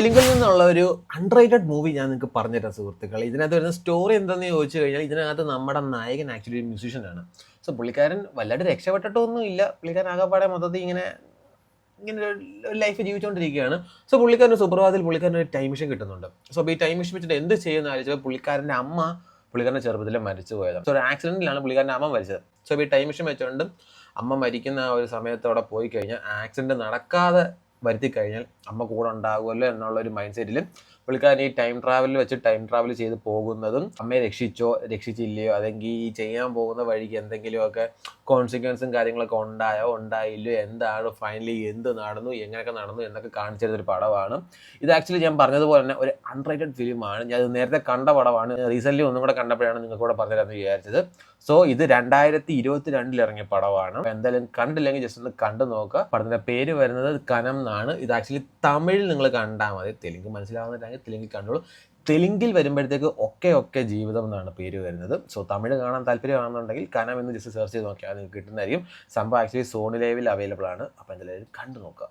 തെലുങ്കിൽ നിന്നുള്ള ഒരു unrated movie ഞാൻ നിങ്ങൾക്ക് പറഞ്ഞുതരാം സുഹൃത്തുക്കളെ. ഇതിനകത്ത് വരുന്ന സ്റ്റോറി എന്താണെന്ന് ചോദിച്ചു കഴിഞ്ഞാൽ, ഇതിനകത്ത് നമ്മുടെ നായകൻ ആക്ച്വലി ഒരു മ്യൂസീഷ്യനാണ്. സോ പുള്ളിക്കാരൻ വല്ലാണ്ട് രക്ഷപ്പെട്ടിട്ടൊന്നും ഇല്ല. പുള്ളിക്കാരൻ ആകെപ്പാടെ മൊത്തത്തിൽ ഇങ്ങനെ ഇങ്ങനെ ഒരു ലൈഫ് ജീവിച്ചുകൊണ്ടിരിക്കുകയാണ്. സോ പുള്ളിക്കാരൻ സുപ്രഭാതത്തിൽ പുള്ളിക്കാരൻ ഒരു ടൈം മെഷീൻ കിട്ടുന്നുണ്ട്. സോ ഈ ടൈം മെഷീൻ വെച്ചിട്ട് എന്ത് ചെയ്യുന്ന ആലോചിച്ചപ്പോൾ പുള്ളിക്കാരൻ്റെ അമ്മ പുള്ളിക്കാരൻ്റെ ചെറുപ്പത്തിൽ മരിച്ചു പോയതാണ്. സോ ഒരു ആക്സിഡൻറ്റിലാണ് പുള്ളിക്കാരൻ്റെ അമ്മ മരിച്ചത്. സോ ഈ ടൈം മെഷീൻ വെച്ചുകൊണ്ട് അമ്മ മരിക്കുന്ന ആ ഒരു സമയത്തോടെ പോയി കഴിഞ്ഞാൽ ആക്സിഡൻറ്റ് നടക്കാതെ വരുത്തി കഴിഞ്ഞാൽ അമ്മ കൂടെ ഉണ്ടാകുമല്ലോ എന്നുള്ളൊരു മൈൻഡ് സെറ്റിൽ പുള്ളിക്കാരൻ ഈ ടൈം ട്രാവലിൽ വെച്ച് ടൈം ട്രാവൽ ചെയ്ത് പോകുന്നതും അമ്മയെ രക്ഷിച്ചോ രക്ഷിച്ചില്ലയോ അല്ലെങ്കിൽ ഈ ചെയ്യാൻ പോകുന്ന വഴിക്ക് എന്തെങ്കിലുമൊക്കെ കോൺസിക്വൻസും കാര്യങ്ങളൊക്കെ ഉണ്ടായില്ലയോ, എന്താണ് ഫൈനലി എന്ത് നടന്നു, എങ്ങനെയൊക്കെ നടന്നു എന്നൊക്കെ കാണിച്ചു തരുന്നൊരു പടമാണ് ഇത്. ആക്ച്വലി ഞാൻ പറഞ്ഞതുപോലെ തന്നെ ഒരു അൺറേറ്റഡ് ഫിലിമാണ്. ഞാൻ ഇത് നേരത്തെ കണ്ട പടമാണ്. റീസെൻ്റ്ലി ഒന്നും കൂടെ കണ്ടപ്പോഴാണ് നിങ്ങൾക്ക് കൂടെ പറഞ്ഞുതരാമെന്ന് വിചാരിച്ചത്. സോ ഇത് 2022 ഇറങ്ങിയ പടമാണ്. എന്തായാലും കണ്ടില്ലെങ്കിൽ ജസ്റ്റ് ഒന്ന് കണ്ടു നോക്കുക. പടത്തിൻ്റെ പേര് വരുന്നത് കനം എന്നാണ്. ഇത് ആക്ച്വലി തമിഴിൽ നിങ്ങൾ കണ്ടാൽ മതി. തെലുങ്ക് മനസ്സിലാവുന്നില്ലെങ്കിൽ തെലുങ്കിൽ കണ്ടോളൂ. തെലുങ്കിൽ വരുമ്പോഴത്തേക്ക് ഒക്കെ ജീവിതം എന്നാണ് പേര് വരുന്നത്. സോ തമിഴ് കാണാൻ താല്പര്യമാണെന്നുണ്ടെങ്കിൽ കനം എന്ന് ജസ്റ്റ് സെർച്ച് ചെയ്ത് നോക്കിയാൽ നിങ്ങൾക്ക് കിട്ടുന്നതായിരിക്കും. സംഭവം ആക്ച്വലി സോണി ലൈവിൽ അവൈലബിൾ ആണ്. അപ്പോൾ എന്തായാലും കണ്ടു നോക്കുക.